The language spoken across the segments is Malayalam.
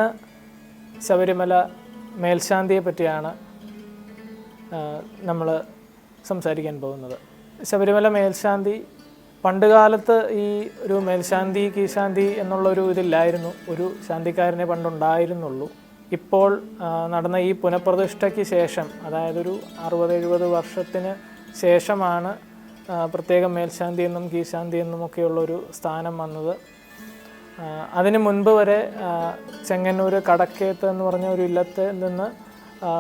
ഇന്ന് ശബരിമല മേൽശാന്തിയെ പറ്റിയാണ് നമ്മൾ സംസാരിക്കാൻ പോകുന്നത്. ശബരിമല മേൽശാന്തി പണ്ടുകാലത്ത് ഈ ഒരു മേൽശാന്തി കീഴ്ശാന്തി എന്നുള്ളൊരു ഇതില്ലായിരുന്നു. ഒരു ശാന്തിക്കാരനെ പണ്ടുണ്ടായിരുന്നുള്ളൂ. ഇപ്പോൾ നടന്ന ഈ പുനഃപ്രതിഷ്ഠയ്ക്ക് ശേഷം, അതായത് ഒരു 60-70 വർഷത്തിന് ശേഷമാണ് പ്രത്യേകം മേൽശാന്തി എന്നും കീഴ്ശാന്തി എന്നുമൊക്കെയുള്ളൊരു സ്ഥാനം വന്നത്. അതിനു മുൻപ് വരെ ചെങ്ങന്നൂർ കടക്കേത്ത് എന്ന് പറഞ്ഞ ഒരു ഇല്ലത്ത് നിന്ന്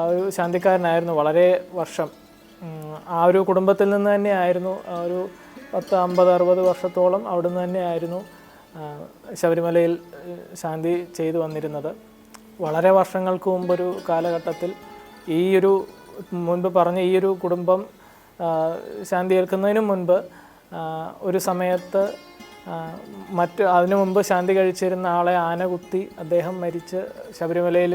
ഒരു ശാന്തിക്കാരനായിരുന്നു വളരെ വർഷം. ആ ഒരു കുടുംബത്തിൽ നിന്ന് തന്നെയായിരുന്നു ഒരു 10-50-60 വർഷത്തോളം അവിടുന്ന് തന്നെയായിരുന്നു ശബരിമലയിൽ ശാന്തി ചെയ്തു വന്നിരുന്നത്. വളരെ വർഷങ്ങൾക്ക് മുമ്പൊരു കാലഘട്ടത്തിൽ ഈ ഒരു മുൻപ് പറഞ്ഞ ഈ ഒരു കുടുംബം ശാന്തി ഏൽക്കുന്നതിന് മുൻപ് ഒരു സമയത്ത് അതിനു മുമ്പ് ശാന്തി കഴിച്ചിരുന്ന ആളെ ആന കുത്തി അദ്ദേഹം മരിച്ച് ശബരിമലയിൽ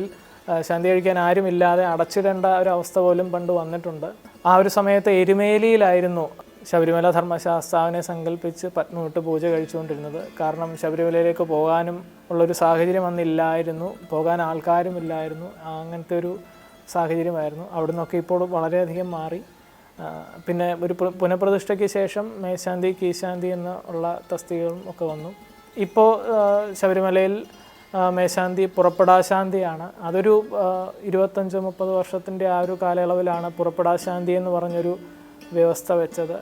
ശാന്തി കഴിക്കാൻ ആരുമില്ലാതെ അടച്ചിടേണ്ട ഒരു അവസ്ഥ പോലും പണ്ട് വന്നിട്ടുണ്ട്. ആ ഒരു സമയത്ത് എരുമേലിയിലായിരുന്നു ശബരിമല ധർമ്മശാസ്താവിനെ സങ്കല്പിച്ച് പത്മവിട്ട് പൂജ കഴിച്ചുകൊണ്ടിരുന്നത്. കാരണം ശബരിമലയിലേക്ക് പോകാനും ഉള്ളൊരു സാഹചര്യം അന്നില്ലായിരുന്നു, പോകാൻ ആൾക്കാരുമില്ലായിരുന്നു. അങ്ങനത്തെ ഒരു സാഹചര്യമായിരുന്നു. അവിടെ നിന്നൊക്കെ ഇപ്പോൾ വളരെയധികം മാറി. പിന്നെ ഒരു പുനഃപ്രതിഷ്ഠയ്ക്ക് ശേഷം മേൽശാന്തി കീഴ്ശാന്തി എന്നുള്ള തസ്തികകളും ഒക്കെ വന്നു. ഇപ്പോൾ ശബരിമലയിൽ മേൽശാന്തി പുറപ്പെടാശാന്തിയാണ്. അതൊരു 25-30 വർഷത്തിൻ്റെ ആ ഒരു കാലയളവിലാണ് പുറപ്പെടാശാന്തി എന്ന് പറഞ്ഞൊരു വ്യവസ്ഥ വെച്ചത്.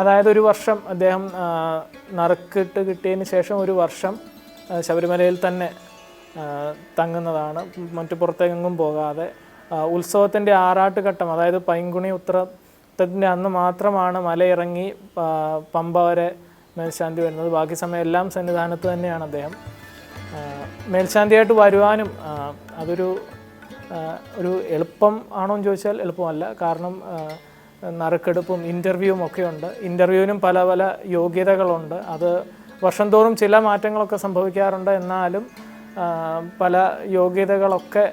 അതായത് ഒരു വർഷം അദ്ദേഹം നറുക്കിട്ട് കിട്ടിയതിന് ശേഷം ഒരു വർഷം ശബരിമലയിൽ തന്നെ തങ്ങുന്നതാണ്, മറ്റു പുറത്തേക്കെങ്ങും പോകാതെ. ഉത്സവത്തിൻ്റെ ആറാട്ടുഘട്ടം, അതായത് പൈങ്കുണി ഉത്രത്തിൻ്റെ അന്ന് മാത്രമാണ് മലയിറങ്ങി പമ്പ വരെ മേൽശാന്തി വരുന്നത്. ബാക്കി സമയം എല്ലാം സന്നിധാനത്ത് തന്നെയാണ് അദ്ദേഹം. മേൽശാന്തിയായിട്ട് വരുവാനും അതൊരു എളുപ്പം ആണോ എന്ന് ചോദിച്ചാൽ എളുപ്പമല്ല. കാരണം നറുക്കെടുപ്പും ഇൻ്റർവ്യൂവും ഒക്കെ ഉണ്ട്. ഇൻ്റർവ്യൂവിനും പല പല യോഗ്യതകളുണ്ട്. അത് വർഷം തോറും ചില മാറ്റങ്ങളൊക്കെ സംഭവിക്കാറുണ്ട്. എന്നാലും പല യോഗ്യതകളൊക്കെ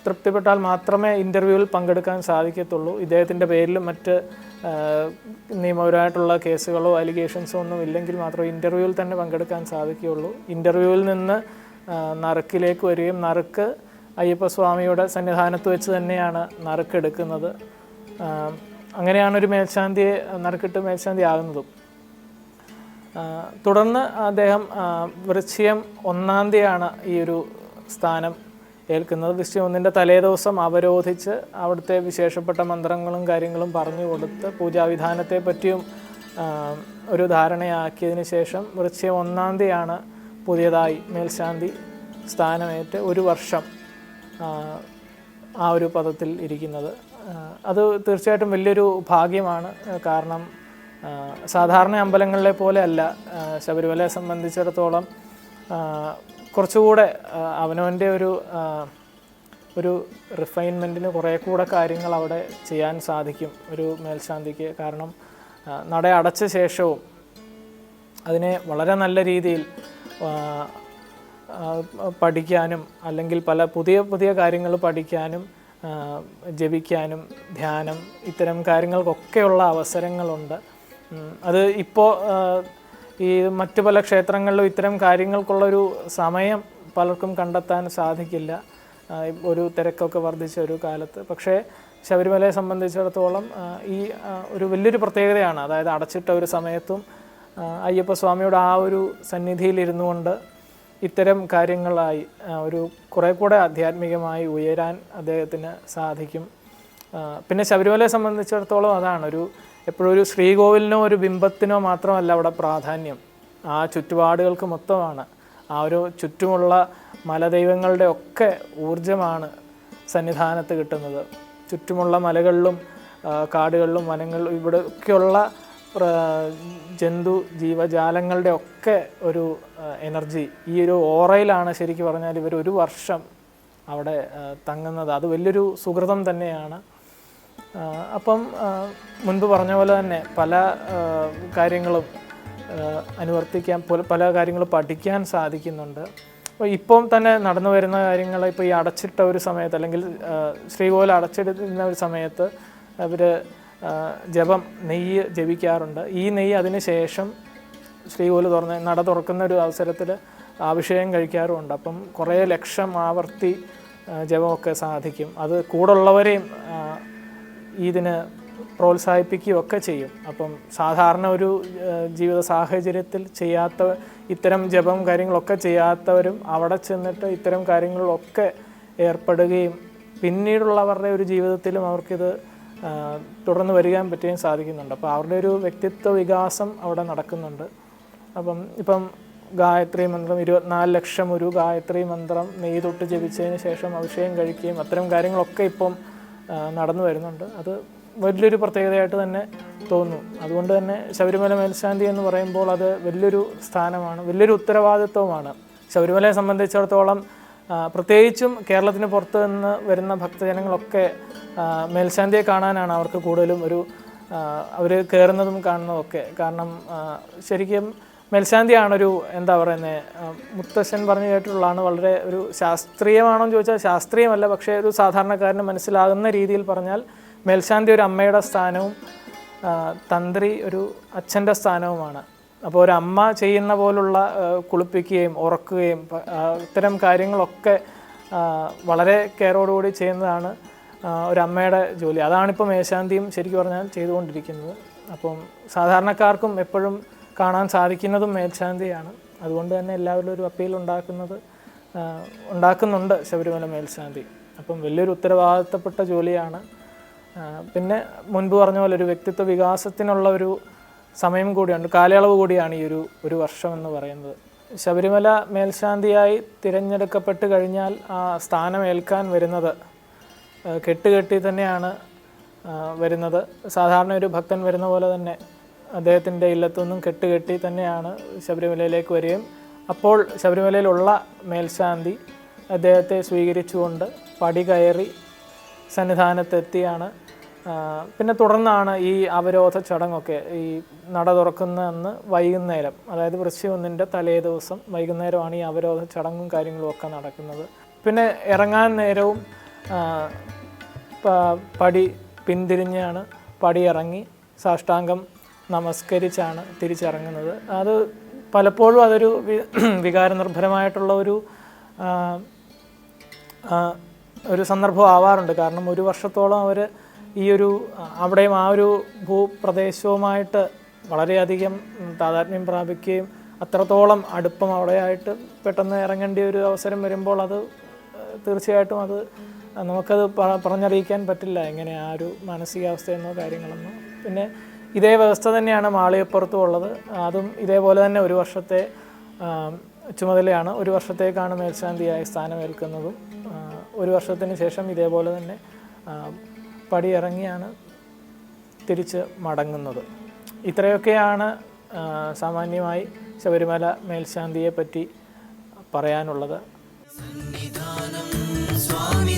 തൃപ്തിപ്പെട്ടാൽ മാത്രമേ ഇൻ്റർവ്യൂവിൽ പങ്കെടുക്കാൻ സാധിക്കത്തുള്ളൂ. ഇദ്ദേഹത്തിൻ്റെ പേരിൽ മറ്റ് നിയമപരമായിട്ടുള്ള കേസുകളോ അലിഗേഷൻസോ ഒന്നും ഇല്ലെങ്കിൽ മാത്രമേ ഇൻ്റർവ്യൂവിൽ തന്നെ പങ്കെടുക്കാൻ സാധിക്കുകയുള്ളൂ. ഇൻ്റർവ്യൂവിൽ നിന്ന് നറുക്കിലേക്ക് വരികയും നറുക്ക് അയ്യപ്പസ്വാമിയുടെ സന്നിധാനത്ത് വെച്ച് തന്നെയാണ് നറുക്കെടുക്കുന്നത്. അങ്ങനെയാണ് ഒരു മേൽശാന്തിയെ നറുക്കിട്ട് മേൽശാന്തി ആകുന്നതും. തുടർന്ന് അദ്ദേഹം വൃശ്ചികം 1-ാം തീയതിയാണ് ഈ ഒരു സ്ഥാനം ഏൽക്കുന്നത്. വൃശ്ചികം 1-ൻ്റെ തലേദിവസം അവരോധിച്ച് അവിടുത്തെ വിശേഷപ്പെട്ട മന്ത്രങ്ങളും കാര്യങ്ങളും പറഞ്ഞു കൊടുത്ത് പൂജാവിധാനത്തെ പറ്റിയും ഒരു ധാരണയാക്കിയതിന് ശേഷം വൃശ്ചികം 1-ാം തീയതിയാണ് പുതിയതായി മേൽശാന്തി സ്ഥാനമേറ്റ് ഒരു വർഷം ആ ഒരു പദത്തിൽ ഇരിക്കുന്നത്. അത് തീർച്ചയായിട്ടും വലിയൊരു ഭാഗ്യമാണ്. കാരണം സാധാരണ അമ്പലങ്ങളിലെ പോലെ അല്ല ശബരിമലയെ സംബന്ധിച്ചിടത്തോളം. കുറച്ചുകൂടെ അവനവൻ്റെ ഒരു റിഫൈൻമെൻറ്റിന് കുറേ കൂടെ കാര്യങ്ങൾ അവിടെ ചെയ്യാൻ സാധിക്കും ഒരു മേൽശാന്തിക്ക്. കാരണം നട അടച്ച ശേഷവും അതിനെ വളരെ നല്ല രീതിയിൽ പഠിക്കാനും അല്ലെങ്കിൽ പല പുതിയ പുതിയ കാര്യങ്ങൾ പഠിക്കാനും ജപിക്കാനും ധ്യാനം ഇത്തരം കാര്യങ്ങൾക്കൊക്കെയുള്ള അവസരങ്ങളുണ്ട്. അത് ഇപ്പോൾ ഈ മറ്റു പല ക്ഷേത്രങ്ങളിലും ഇത്തരം കാര്യങ്ങൾക്കുള്ളൊരു സമയം പലർക്കും കണ്ടെത്താൻ സാധിക്കില്ല, ഒരു തിരക്കൊക്കെ വർദ്ധിച്ച ഒരു കാലത്ത്. പക്ഷേ ശബരിമലയെ സംബന്ധിച്ചിടത്തോളം ഈ ഒരു വലിയൊരു പ്രത്യേകതയാണ്. അതായത് അടച്ചിട്ട ഒരു സമയത്തും അയ്യപ്പസ്വാമിയുടെ ആ ഒരു സന്നിധിയിലിരുന്നു കൊണ്ട് ഇത്തരം കാര്യങ്ങളായി ഒരു കുറേ കൂടെ ആധ്യാത്മികമായി ഉയരാൻ അദ്ദേഹത്തിന് സാധിക്കും. പിന്നെ ശബരിമലയെ സംബന്ധിച്ചിടത്തോളം അതാണ് എപ്പോഴും ഒരു ശ്രീകോവിലിനോ ഒരു ബിംബത്തിനോ മാത്രമല്ല അവിടെ പ്രാധാന്യം, ആ ചുറ്റുപാടുകൾക്ക് മൊത്തമാണ്. ആ ഒരു ചുറ്റുമുള്ള മലദൈവങ്ങളുടെ ഒക്കെ ഊർജമാണ് സന്നിധാനത്ത് കിട്ടുന്നത്. ചുറ്റുമുള്ള മലകളിലും കാടുകളിലും വനങ്ങളിലും ഇവിടെയൊക്കെയുള്ള ജന്തു ജീവജാലങ്ങളുടെ ഒക്കെ ഒരു എനർജി ഈ ഒരു ഓറയിലാണ് ശരിക്കും പറഞ്ഞാൽ ഇവർ ഒരു വർഷം അവിടെ തങ്ങുന്നത്. അത് വലിയൊരു സുകൃതം തന്നെയാണ്. അപ്പം മുൻപ് പറഞ്ഞ പോലെ തന്നെ പല കാര്യങ്ങളും അനുവർത്തിക്കാൻ, പല കാര്യങ്ങളും പഠിക്കാൻ സാധിക്കുന്നുണ്ട്. അപ്പോൾ ഇപ്പം തന്നെ നടന്നു വരുന്ന കാര്യങ്ങൾ, ഇപ്പോൾ ഈ അടച്ചിട്ട ഒരു സമയത്ത് അല്ലെങ്കിൽ ശ്രീകോവിൽ അടച്ചിടുന്ന ഒരു സമയത്ത് അവർ ജപം നെയ്യ് ജപിക്കാറുണ്ട്. ഈ നെയ്യ് അതിന് ശേഷം ശ്രീകോവിൽ നട തുറക്കുന്ന ഒരു അവസരത്തിൽ അഭിഷേകം കഴിക്കാറുമുണ്ട്. അപ്പം കുറേ ലക്ഷം ആവർത്തി ജപമൊക്കെ സാധിക്കും. അത് കൂടുള്ളവരെയും ഇതിന് പ്രോത്സാഹിപ്പിക്കുകയൊക്കെ ചെയ്യും. അപ്പം സാധാരണ ഒരു ജീവിത സാഹചര്യത്തിൽ ചെയ്യാത്ത ഇത്തരം ജപം കാര്യങ്ങളൊക്കെ ചെയ്യാത്തവരും അവിടെ ചെന്നിട്ട് ഇത്തരം കാര്യങ്ങളിലൊക്കെ ഏർപ്പെടുകയും പിന്നീടുള്ളവരുടെ ഒരു ജീവിതത്തിലും അവർക്കിത് തുടർന്ന് വരികാൻ പറ്റുകയും സാധിക്കുന്നുണ്ട്. അപ്പോൾ അവരുടെ ഒരു വ്യക്തിത്വ വികാസം അവിടെ നടക്കുന്നുണ്ട്. ഇപ്പം ഗായത്രി മന്ത്രം 24 ലക്ഷം ഒരു ഗായത്രി മന്ത്രം നെയ്യ് തൊട്ട് ജപിച്ചതിന് ശേഷം അഭിഷേകം കഴിക്കുകയും അത്തരം കാര്യങ്ങളൊക്കെ ഇപ്പം നടന്നു വരുന്നുണ്ട്. അത് വലിയൊരു പ്രത്യേകതയായിട്ട് തന്നെ തോന്നുന്നു. അതുകൊണ്ട് തന്നെ ശബരിമല മേൽശാന്തി എന്ന് പറയുമ്പോൾ അത് വലിയൊരു സ്ഥാനമാണ്, വലിയൊരു ഉത്തരവാദിത്വമാണ്. ശബരിമലയെ സംബന്ധിച്ചിടത്തോളം പ്രത്യേകിച്ചും കേരളത്തിന് പുറത്ത് നിന്ന് വരുന്ന ഭക്തജനങ്ങളൊക്കെ മേൽശാന്തിയെ കാണാനാണ് അവർക്ക് കൂടുതലും അവർ കയറുന്നതും കാണുന്നതൊക്കെ. കാരണം ശരിക്കും മേൽശാന്തിയാണൊരു എന്താ പറയുന്നത്, മുത്തശ്ശൻ പറഞ്ഞു കേട്ടിട്ടുള്ളതാണ്. വളരെ ഒരു ശാസ്ത്രീയമാണോ എന്ന് ചോദിച്ചാൽ ശാസ്ത്രീയമല്ല, പക്ഷേ ഒരു സാധാരണക്കാരന് മനസ്സിലാകുന്ന രീതിയിൽ പറഞ്ഞാൽ മേൽശാന്തി ഒരു അമ്മയുടെ സ്ഥാനവും തന്ത്രി ഒരു അച്ഛൻ്റെ സ്ഥാനവുമാണ്. അപ്പോൾ ഒരു അമ്മ ചെയ്യുന്ന പോലുള്ള കുളിപ്പിക്കുകയും ഉറക്കുകയും ഇത്തരം കാര്യങ്ങളൊക്കെ വളരെ കെയറോടുകൂടി ചെയ്യുന്നതാണ് ഒരമ്മയുടെ ജോലി. അതാണിപ്പോൾ മേൽശാന്തിയും ശരിക്കും പറഞ്ഞാൽ ചെയ്തുകൊണ്ടിരിക്കുന്നത്. അപ്പം സാധാരണക്കാർക്കും എപ്പോഴും കാണാൻ സാധിക്കുന്നതും മേൽശാന്തിയാണ്. അതുകൊണ്ട് തന്നെ എല്ലാവരും ഒരു അപ്പീൽ ഉണ്ടാക്കുന്നുണ്ട് ശബരിമല മേൽശാന്തി. അപ്പം വലിയൊരു ഉത്തരവാദിത്തപ്പെട്ട ജോലിയാണ്. പിന്നെ മുൻപ് പറഞ്ഞ പോലെ ഒരു വ്യക്തിത്വ വികാസത്തിനുള്ള ഒരു സമയം കൂടിയാണ്, കാലയളവ് കൂടിയാണ് ഈ ഒരു വർഷം എന്ന് പറയുന്നത്. ശബരിമല മേൽശാന്തിയായി തിരഞ്ഞെടുക്കപ്പെട്ട് കഴിഞ്ഞാൽ ആ സ്ഥാനമേൽക്കാൻ വരുന്നത് കെട്ടുകെട്ടി തന്നെയാണ് വരുന്നത്. സാധാരണ ഒരു ഭക്തൻ വരുന്ന പോലെ തന്നെ അദ്ദേഹത്തിൻ്റെ ഇല്ലത്തൊന്നും കെട്ടുകെട്ടി തന്നെയാണ് ശബരിമലയിലേക്ക് വരികയും അപ്പോൾ ശബരിമലയിലുള്ള മേൽശാന്തി അദ്ദേഹത്തെ സ്വീകരിച്ചുകൊണ്ട് പടി കയറി സന്നിധാനത്തെത്തിയാണ്. പിന്നെ തുടർന്നാണ് ഈ അവരോധ ചടങ്ങൊക്കെ. ഈ നട തുറക്കുന്ന അന്ന് വൈകുന്നേരം, അതായത് വൃശ്ചികം 1 തലേ ദിവസം വൈകുന്നേരമാണ് ഈ അവരോധ ചടങ്ങും കാര്യങ്ങളും ഒക്കെ നടക്കുന്നത്. പിന്നെ ഇറങ്ങാൻ നേരവും പടി പിന്തിരിഞ്ഞാണ് പടി ഇറങ്ങി സാഷ്ടാംഗം നമസ്കരിച്ചാണ് തിരിച്ചിറങ്ങുന്നത്. അത് പലപ്പോഴും അതൊരു വികാരനിർഭരമായിട്ടുള്ള ഒരു സന്ദർഭം ആവാറുണ്ട്. കാരണം ഒരു വർഷത്തോളം അവർ അവിടെയും ആ ഒരു ഭൂപ്രദേശവുമായിട്ട് വളരെയധികം താതാത്മ്യം പ്രാപിക്കുകയും അത്രത്തോളം അടുപ്പം അവിടെയായിട്ട് പെട്ടെന്ന് ഇറങ്ങേണ്ട ഒരു അവസരം വരുമ്പോൾ അത് തീർച്ചയായിട്ടും നമുക്കത് പറഞ്ഞറിയിക്കാൻ പറ്റില്ല എങ്ങനെ ആ ഒരു മാനസികാവസ്ഥയെന്നോ കാര്യങ്ങളെന്നോ. പിന്നെ ഇതേ വ്യവസ്ഥ തന്നെയാണ് മാളികപ്പുറത്തും ഉള്ളത്. അതും ഇതേപോലെ തന്നെ ഒരു വർഷത്തെ ചുമതലയാണ്. ഒരു വർഷത്തേക്കാണ് മേൽശാന്തിയായി സ്ഥാനമേൽക്കുന്നതും ഒരു വർഷത്തിന് ശേഷം ഇതേപോലെ തന്നെ പടിയിറങ്ങിയാണ് തിരിച്ച് മടങ്ങുന്നത്. ഇത്രയൊക്കെയാണ് സാമാന്യമായി ശബരിമല മേൽശാന്തിയെ പറ്റി പറയാനുള്ളത്. സ്വാമി